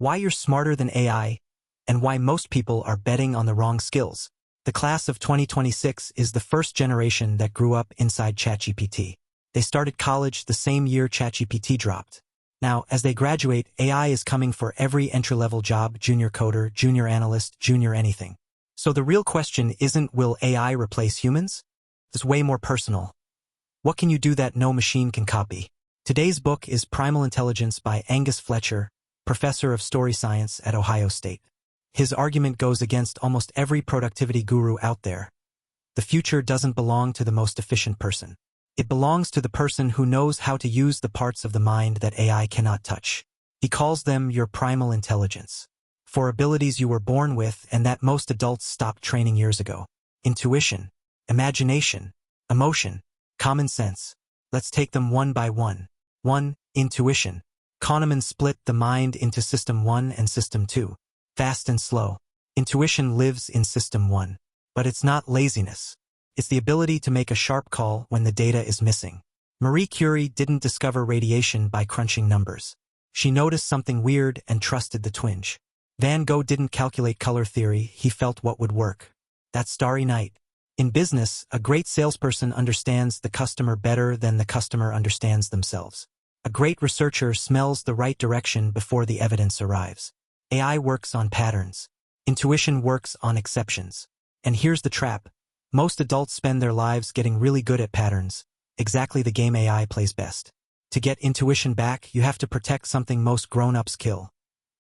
why you're smarter than AI, and why most people are betting on the wrong skills. The class of 2026 is the first generation that grew up inside ChatGPT. They started college the same year ChatGPT dropped. Now, as they graduate, AI is coming for every entry-level job: junior coder, junior analyst, junior anything. So the real question isn't, will AI replace humans? It's way more personal. What can you do that no machine can copy? Today's book is Primal Intelligence by Angus Fletcher, professor of story science at Ohio State. His argument goes against almost every productivity guru out there. The future doesn't belong to the most efficient person. It belongs to the person who knows how to use the parts of the mind that AI cannot touch. He calls them your primal intelligence. For abilities you were born with and that most adults stopped training years ago. Intuition, imagination, emotion, common sense. Let's take them one by one. 1. Intuition. Kahneman split the mind into System 1 and System 2. Fast and slow. Intuition lives in System 1. But it's not laziness. It's the ability to make a sharp call when the data is missing. Marie Curie didn't discover radiation by crunching numbers. She noticed something weird and trusted the twinge. Van Gogh didn't calculate color theory, he felt what would work. That starry night. In business, a great salesperson understands the customer better than the customer understands themselves. A great researcher smells the right direction before the evidence arrives. AI works on patterns. Intuition works on exceptions. And here's the trap. Most adults spend their lives getting really good at patterns, exactly the game AI plays best. To get intuition back, you have to protect something most grown-ups kill: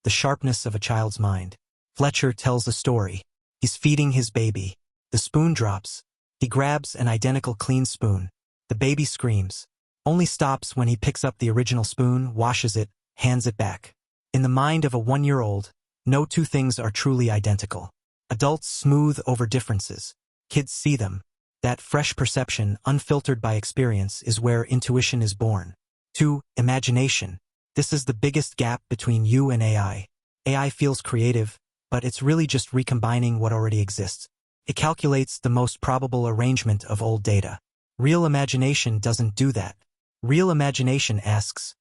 the sharpness of a child's mind. Fletcher tells a story. He's feeding his baby. The spoon drops. He grabs an identical clean spoon. The baby screams. Only stops when he picks up the original spoon, washes it, hands it back. In the mind of a 1-year-old, no two things are truly identical. Adults smooth over differences. Kids see them. That fresh perception, unfiltered by experience, is where intuition is born. 2. Imagination. This is the biggest gap between you and AI. AI feels creative, but it's really just recombining what already exists. It calculates the most probable arrangement of old data. Real imagination doesn't do that. Real imagination asks,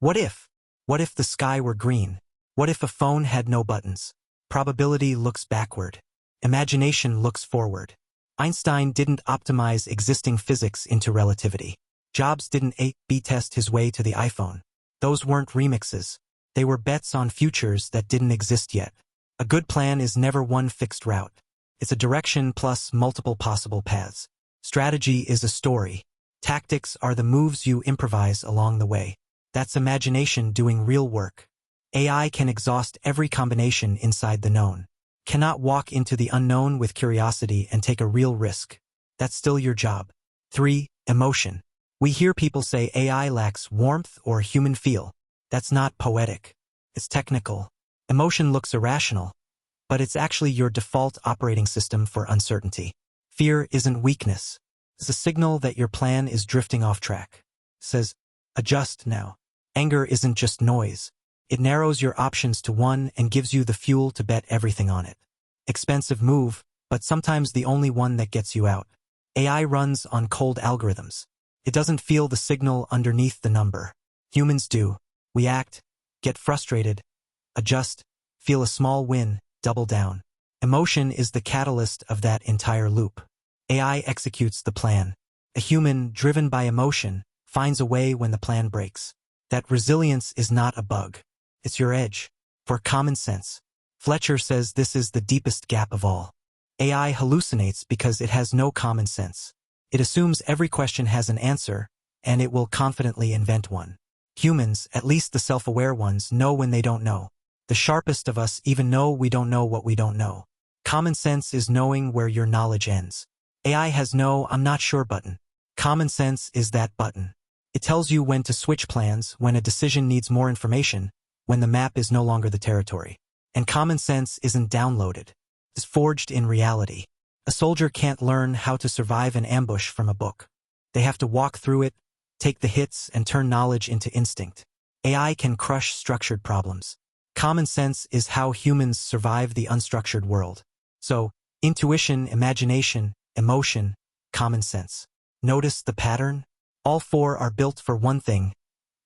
what if? What if the sky were green? What if a phone had no buttons? Probability looks backward. Imagination looks forward. Einstein didn't optimize existing physics into relativity. Jobs didn't A/B test his way to the iPhone. Those weren't remixes. They were bets on futures that didn't exist yet. A good plan is never one fixed route. It's a direction plus multiple possible paths. Strategy is a story. Tactics are the moves you improvise along the way. That's imagination doing real work. AI can exhaust every combination inside the known. Cannot walk into the unknown with curiosity and take a real risk. That's still your job. 3. Emotion. We hear people say AI lacks warmth or human feel. That's not poetic. It's technical. Emotion looks irrational, but it's actually your default operating system for uncertainty. Fear isn't weakness. It's a signal that your plan is drifting off track. It says, adjust now. Anger isn't just noise. It narrows your options to one and gives you the fuel to bet everything on it. Expensive move, but sometimes the only one that gets you out. AI runs on cold algorithms. It doesn't feel the signal underneath the number. Humans do. We act, get frustrated, adjust, feel a small win, double down. Emotion is the catalyst of that entire loop. AI executes the plan. A human, driven by emotion, finds a way when the plan breaks. That resilience is not a bug. It's your edge. For common sense. Fletcher says this is the deepest gap of all. AI hallucinates because it has no common sense. It assumes every question has an answer, and it will confidently invent one. Humans, at least the self-aware ones, know when they don't know. The sharpest of us even know we don't know what we don't know. Common sense is knowing where your knowledge ends. AI has no "I'm not sure" button. Common sense is that button. It tells you when to switch plans, when a decision needs more information, when the map is no longer the territory. And common sense isn't downloaded. It's forged in reality. A soldier can't learn how to survive an ambush from a book. They have to walk through it, take the hits, and turn knowledge into instinct. AI can crush structured problems. Common sense is how humans survive the unstructured world. So, intuition, imagination, emotion, common sense. Notice the pattern? All four are built for one thing: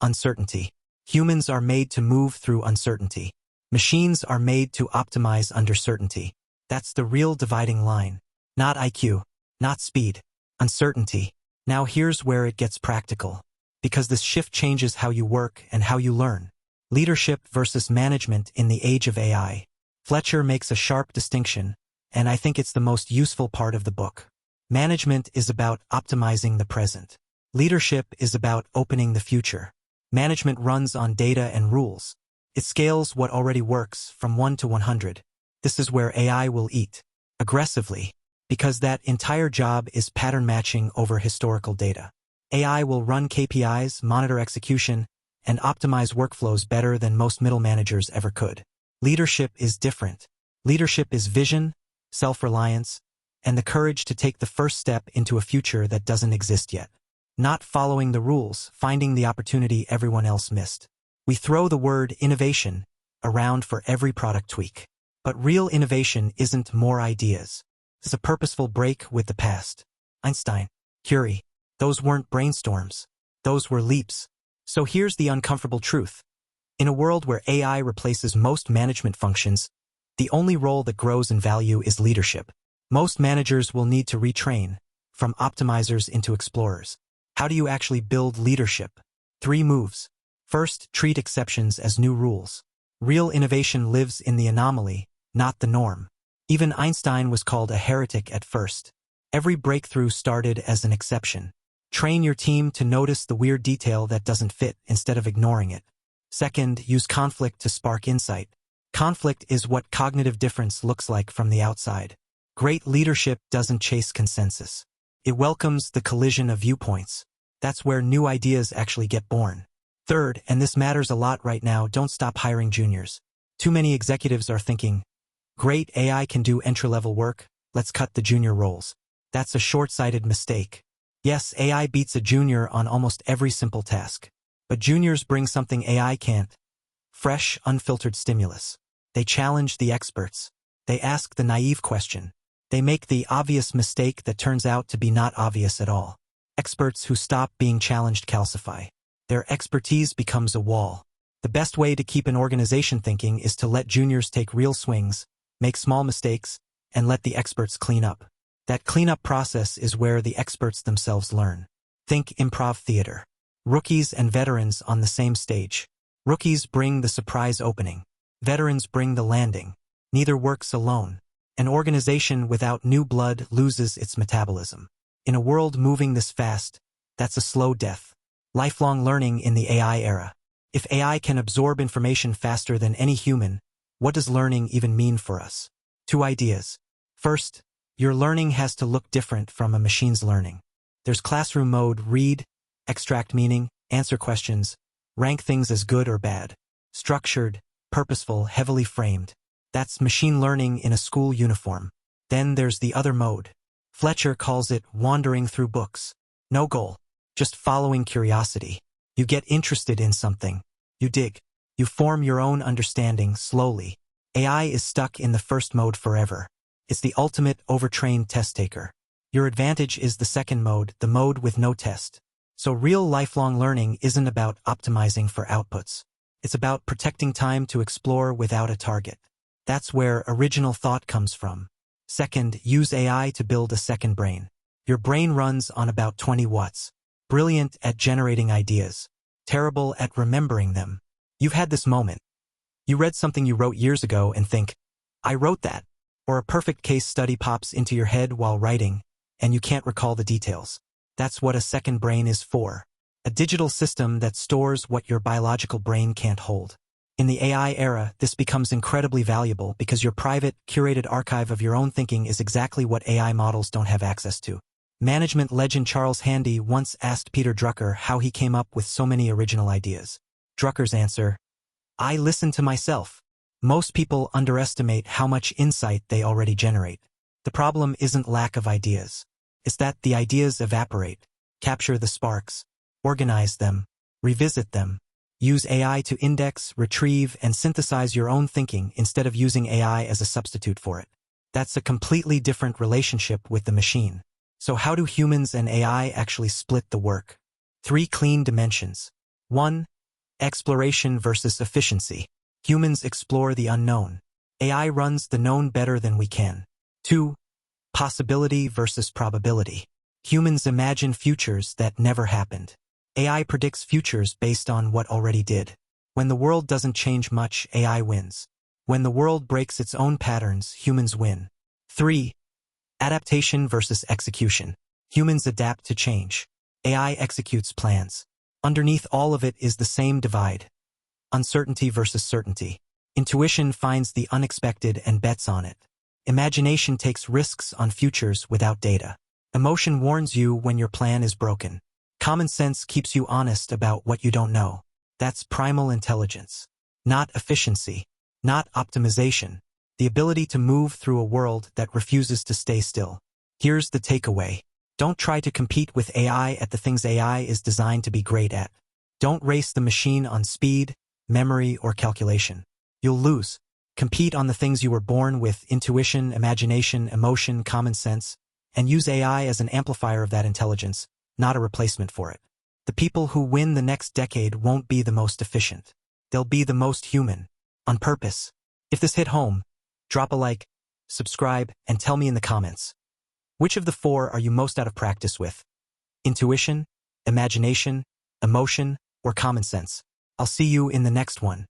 uncertainty. Humans are made to move through uncertainty. Machines are made to optimize under certainty. That's the real dividing line. Not IQ, not speed, uncertainty. Now here's where it gets practical. Because this shift changes how you work and how you learn. Leadership versus management in the age of AI. Fletcher makes a sharp distinction, and I think it's the most useful part of the book. Management is about optimizing the present. Leadership is about opening the future. Management runs on data and rules. It scales what already works from 1 to 100. This is where AI will eat. Aggressively. Because that entire job is pattern matching over historical data. AI will run KPIs, monitor execution, and optimize workflows better than most middle managers ever could. Leadership is different. Leadership is vision, self-reliance, and the courage to take the first step into a future that doesn't exist yet. Not following the rules, finding the opportunity everyone else missed. We throw the word innovation around for every product tweak. But real innovation isn't more ideas. It's a purposeful break with the past. Einstein, Curie, those weren't brainstorms. Those were leaps. So here's the uncomfortable truth. In a world where AI replaces most management functions, the only role that grows in value is leadership. Most managers will need to retrain, from optimizers into explorers. How do you actually build leadership? 3 moves. First, treat exceptions as new rules. Real innovation lives in the anomaly, not the norm. Even Einstein was called a heretic at first. Every breakthrough started as an exception. Train your team to notice the weird detail that doesn't fit instead of ignoring it. Second, use conflict to spark insight. Conflict is what cognitive difference looks like from the outside. Great leadership doesn't chase consensus. It welcomes the collision of viewpoints. That's where new ideas actually get born. Third, and this matters a lot right now, don't stop hiring juniors. Too many executives are thinking, great, AI can do entry-level work, let's cut the junior roles. That's a short-sighted mistake. Yes, AI beats a junior on almost every simple task. But juniors bring something AI can't. Fresh, unfiltered stimulus. They challenge the experts. They ask the naive question. They make the obvious mistake that turns out to be not obvious at all. Experts who stop being challenged calcify. Their expertise becomes a wall. The best way to keep an organization thinking is to let juniors take real swings, make small mistakes, and let the experts clean up. That cleanup process is where the experts themselves learn. Think improv theater. Rookies and veterans on the same stage. Rookies bring the surprise opening. Veterans bring the landing. Neither works alone. An organization without new blood loses its metabolism. In a world moving this fast, that's a slow death. Lifelong learning in the AI era. If AI can absorb information faster than any human, what does learning even mean for us? 2 ideas. First, your learning has to look different from a machine's learning. There's classroom mode, read, extract meaning, answer questions, rank things as good or bad. Structured, purposeful, heavily framed. That's machine learning in a school uniform. Then there's the other mode. Fletcher calls it wandering through books. No goal, just following curiosity. You get interested in something. You dig. You form your own understanding slowly. AI is stuck in the first mode forever. It's the ultimate overtrained test taker. Your advantage is the second mode, the mode with no test. So real lifelong learning isn't about optimizing for outputs. It's about protecting time to explore without a target. That's where original thought comes from. Second, use AI to build a second brain. Your brain runs on about 20 watts. Brilliant at generating ideas. Terrible at remembering them. You've had this moment. You read something you wrote years ago and think, I wrote that. Or a perfect case study pops into your head while writing, and you can't recall the details. That's what a second brain is for. A digital system that stores what your biological brain can't hold. In the AI era, this becomes incredibly valuable because your private, curated archive of your own thinking is exactly what AI models don't have access to. Management legend Charles Handy once asked Peter Drucker how he came up with so many original ideas. Drucker's answer, I listen to myself. Most people underestimate how much insight they already generate. The problem isn't lack of ideas. It's that the ideas evaporate. Capture the sparks. Organize them. Revisit them. Use AI to index, retrieve, and synthesize your own thinking instead of using AI as a substitute for it. That's a completely different relationship with the machine. So how do humans and AI actually split the work? 3 clean dimensions. 1. Exploration versus efficiency. Humans explore the unknown. AI runs the known better than we can. 2. Possibility versus probability. Humans imagine futures that never happened. AI predicts futures based on what already did. When the world doesn't change much, AI wins. When the world breaks its own patterns, humans win. 3. Adaptation versus execution. Humans adapt to change. AI executes plans. Underneath all of it is the same divide. Uncertainty versus certainty. Intuition finds the unexpected and bets on it. Imagination takes risks on futures without data. Emotion warns you when your plan is broken. Common sense keeps you honest about what you don't know. That's primal intelligence. Not efficiency. Not optimization. The ability to move through a world that refuses to stay still. Here's the takeaway. Don't try to compete with AI at the things AI is designed to be great at. Don't race the machine on speed, memory, or calculation. You'll lose. Compete on the things you were born with: intuition, imagination, emotion, common sense, and use AI as an amplifier of that intelligence, not a replacement for it. The people who win the next decade won't be the most efficient. They'll be the most human. On purpose. If this hit home, drop a like, subscribe, and tell me in the comments. Which of the 4 are you most out of practice with? Intuition, imagination, emotion, or common sense? I'll see you in the next one.